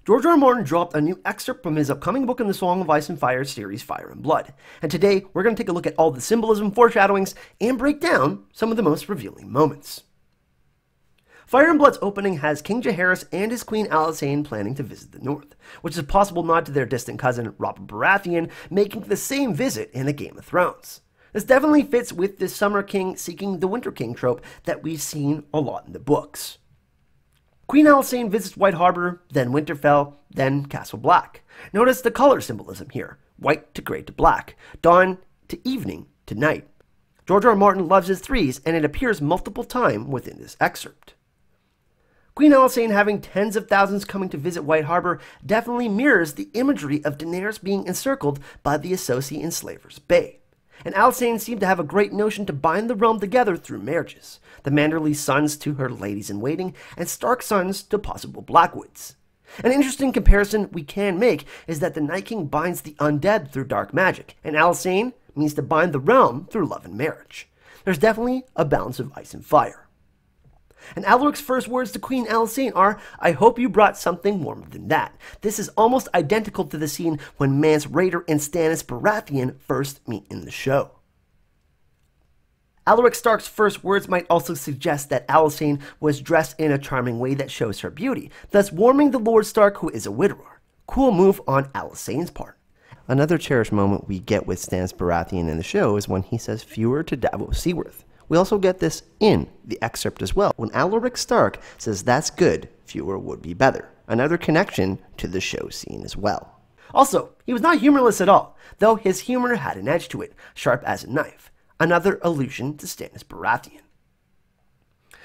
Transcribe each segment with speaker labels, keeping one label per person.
Speaker 1: George R. R. Martin dropped a new excerpt from his upcoming book in the Song of Ice and Fire series, Fire and Blood. And today, we're going to take a look at all the symbolism, foreshadowings, and break down some of the most revealing moments. Fire and Blood's opening has King Jaehaerys and his queen Alysanne planning to visit the north, which is a possible nod to their distant cousin Robert Baratheon making the same visit in A Game of Thrones. This definitely fits with this Summer King seeking the Winter King trope that we've seen a lot in the books. Queen Alysanne visits White Harbor, then Winterfell, then Castle Black. Notice the color symbolism here, white to gray to black, dawn to evening to night. George R. R. Martin loves his threes, and it appears multiple times within this excerpt. Queen Alysanne having tens of thousands coming to visit White Harbor definitely mirrors the imagery of Daenerys being encircled by the Associate Enslavers Bay. And Alysanne seemed to have a great notion to bind the realm together through marriages, the Manderly sons to her ladies-in-waiting, and Stark sons to possible Blackwoods. An interesting comparison we can make is that the Night King binds the undead through dark magic, and Alysanne means to bind the realm through love and marriage. There's definitely a balance of ice and fire. And Alaric's first words to Queen Alysanne are, "I hope you brought something warmer than that." This is almost identical to the scene when Mance Rayder and Stannis Baratheon first meet in the show. Alaric Stark's first words might also suggest that Alysanne was dressed in a charming way that shows her beauty, thus warming the Lord Stark, who is a widower. Cool move on Alysanne's part. Another cherished moment we get with Stannis Baratheon in the show is when he says fewer to Davos Seaworth. We also get this in the excerpt as well, when Alaric Stark says that's good, fewer would be better. Another connection to the show scene as well. Also, he was not humorless at all, though his humor had an edge to it, sharp as a knife. Another allusion to Stannis Baratheon.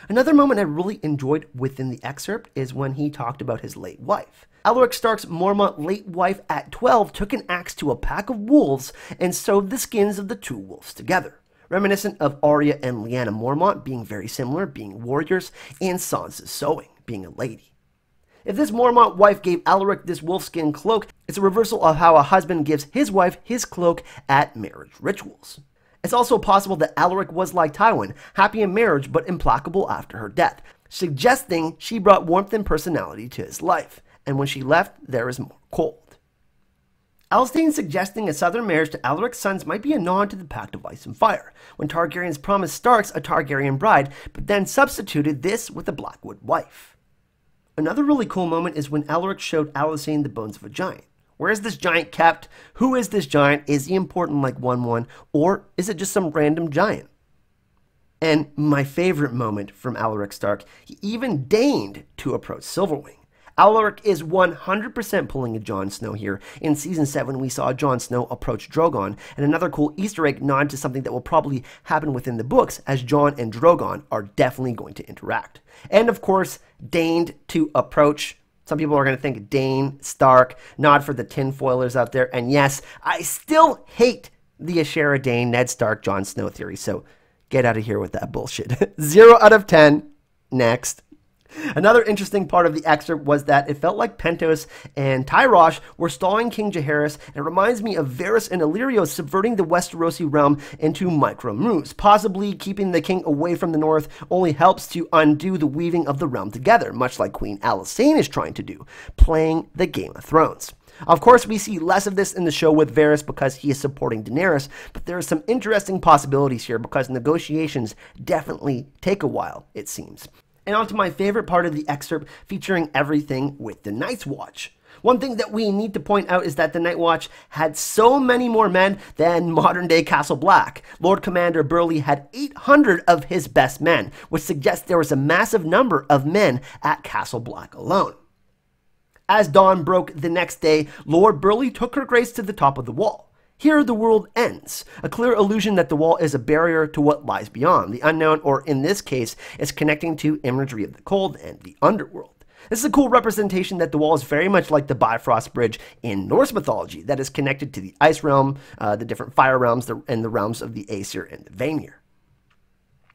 Speaker 1: Another moment I really enjoyed within the excerpt is when he talked about his late wife. Alaric Stark's Mormont late wife at 12 took an axe to a pack of wolves and sewed the skins of the two wolves together. Reminiscent of Arya and Lyanna Mormont being very similar, being warriors, and Sansa's sewing, being a lady. If this Mormont wife gave Alaric this wolfskin cloak, it's a reversal of how a husband gives his wife his cloak at marriage rituals. It's also possible that Alaric was like Tywin, happy in marriage but implacable after her death, suggesting she brought warmth and personality to his life, and when she left, there is more cold. Alysanne suggesting a southern marriage to Alaric's sons might be a nod to the Pact of Ice and Fire, when Targaryens promised Starks a Targaryen bride, but then substituted this with a Blackwood wife. Another really cool moment is when Alaric showed Alysanne the bones of a giant. Where is this giant kept? Who is this giant? Is he important like 1-1, or is it just some random giant? And my favorite moment from Alaric Stark, he even deigned to approach Silverwing. Alaric is 100% pulling a Jon Snow here. In Season 7, we saw Jon Snow approach Drogon, and another cool Easter egg nod to something that will probably happen within the books, as Jon and Drogon are definitely going to interact. And of course, deigned to approach. Some people are going to think Dane, Stark, nod for the tinfoilers out there. And yes, I still hate the Ashera Dane, Ned Stark, Jon Snow theory, so get out of here with that bullshit. 0 out of 10. Next. Another interesting part of the excerpt was that it felt like Pentos and Tyrosh were stalling King Jaehaerys, and it reminds me of Varys and Illyrio subverting the Westerosi realm into micro moves. Possibly keeping the king away from the north only helps to undo the weaving of the realm together, much like Queen Alysanne is trying to do, playing the Game of Thrones. Of course, we see less of this in the show with Varys because he is supporting Daenerys, but there are some interesting possibilities here because negotiations definitely take a while, it seems. And on to my favorite part of the excerpt, featuring everything with the Night's Watch. One thing that we need to point out is that the Night Watch had so many more men than modern-day Castle Black. Lord Commander Burleigh had 800 of his best men, which suggests there was a massive number of men at Castle Black alone. As dawn broke the next day, Lord Burleigh took her grace to the top of the wall. Here the world ends, a clear illusion that the wall is a barrier to what lies beyond, the unknown, or in this case, is connecting to imagery of the cold and the underworld. This is a cool representation that the wall is very much like the Bifrost Bridge in Norse mythology that is connected to the Ice Realm, the different Fire Realms, and the realms of the Aesir and the Vanir.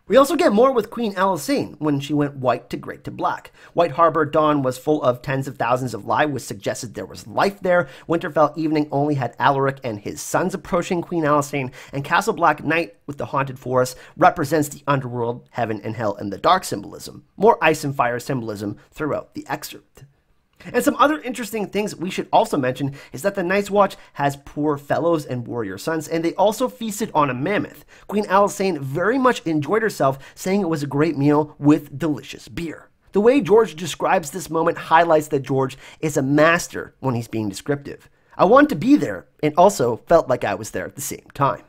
Speaker 1: We also get more with Queen Alysanne when she went white to gray to black. White Harbor dawn was full of tens of thousands of live, which suggested there was life there. Winterfell evening only had Alaric and his sons approaching Queen Alysanne, and Castle Black night with the haunted forest represents the underworld, heaven and hell, and the dark symbolism. More ice and fire symbolism throughout the excerpt. And some other interesting things we should also mention is that the Night's Watch has poor fellows and warrior sons, and they also feasted on a mammoth. Queen Alysanne very much enjoyed herself, saying it was a great meal with delicious beer. The way George describes this moment highlights that George is a master when he's being descriptive. I wanted to be there and also felt like I was there at the same time.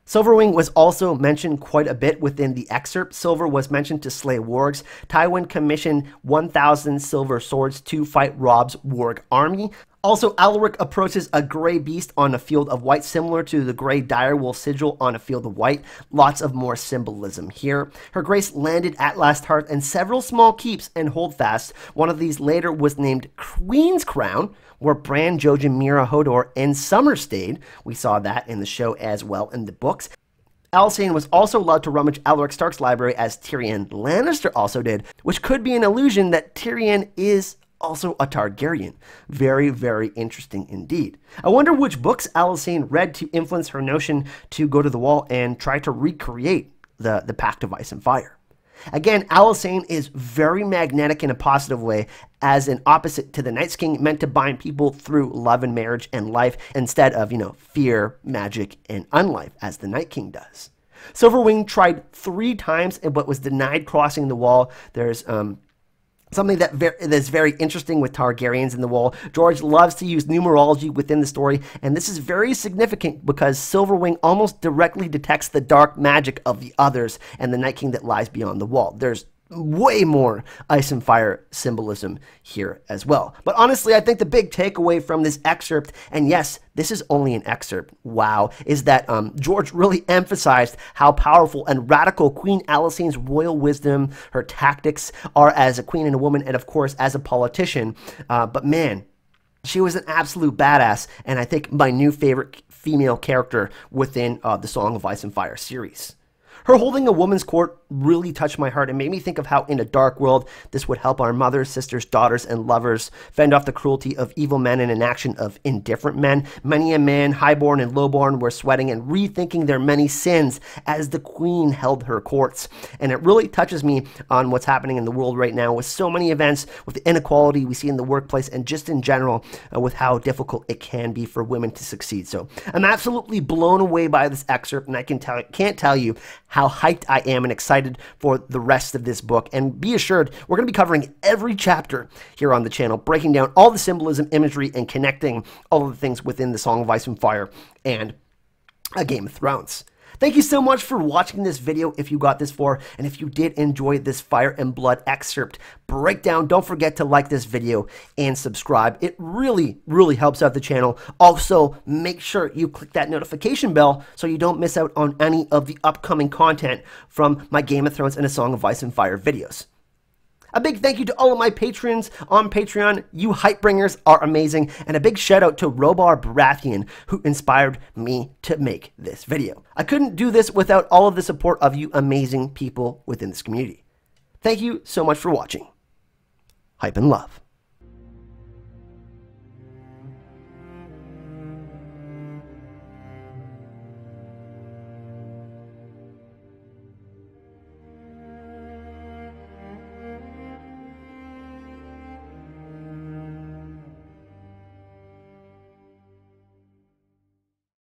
Speaker 1: Silverwing was also mentioned quite a bit within the excerpt. Silver was mentioned to slay wargs. Tywin commissioned 1,000 silver swords to fight Robb's warg army. Also, Alaric approaches a gray beast on a field of white, similar to the gray direwolf sigil on a field of white. Lots of more symbolism here. Her Grace landed at Last Hearth and several small keeps and holdfasts. One of these later was named Queen's Crown, where Bran, Jojen, Mira, Hodor, and Summer stayed. We saw that in the show as well in the books. Alysanne was also allowed to rummage Alaric Stark's library, as Tyrion Lannister also did, which could be an illusion that Tyrion is also a Targaryen. Very, very interesting indeed. I wonder which books Alysanne read to influence her notion to go to the Wall and try to recreate the Pact of Ice and Fire. Again, Alysanne is very magnetic in a positive way, as an opposite to the Night's King, meant to bind people through love and marriage and life instead of, fear, magic, and unlife, as the Night King does. Silverwing tried 3 times but was denied crossing the Wall. There's something that's very interesting with Targaryens in the Wall. George loves to use numerology within the story, and this is very significant because Silverwing almost directly detects the dark magic of the others and the Night King that lies beyond the Wall. There's way more ice and fire symbolism here as well. But honestly, I think the big takeaway from this excerpt, and yes, this is only an excerpt, wow, is that George really emphasized how powerful and radical Queen Alysanne's royal wisdom, her tactics are as a queen and a woman, and of course as a politician. But man, she was an absolute badass, and I think my new favorite female character within the Song of Ice and Fire series. Her holding a woman's court really touched my heart and made me think of how in a dark world this would help our mothers, sisters, daughters, and lovers fend off the cruelty of evil men and inaction of indifferent men. Many a man, highborn and lowborn, were sweating and rethinking their many sins as the queen held her courts. And it really touches me on what's happening in the world right now with so many events, with the inequality we see in the workplace, and just in general with how difficult it can be for women to succeed. So I'm absolutely blown away by this excerpt, and I can't tell you how hyped I am and excited for the rest of this book. And be assured, we're going to be covering every chapter here on the channel, breaking down all the symbolism, imagery, and connecting all of the things within the Song of Ice and Fire and A Game of Thrones. Thank you so much for watching this video if you got this far, and if you did enjoy this Fire and Blood excerpt breakdown, don't forget to like this video and subscribe. It really, really helps out the channel. Also, make sure you click that notification bell so you don't miss out on any of the upcoming content from my Game of Thrones and A Song of Ice and Fire videos. A big thank you to all of my patrons on Patreon. You hype bringers are amazing. And a big shout out to Robar Baratheon, who inspired me to make this video. I couldn't do this without all of the support of you amazing people within this community. Thank you so much for watching. Hype and love.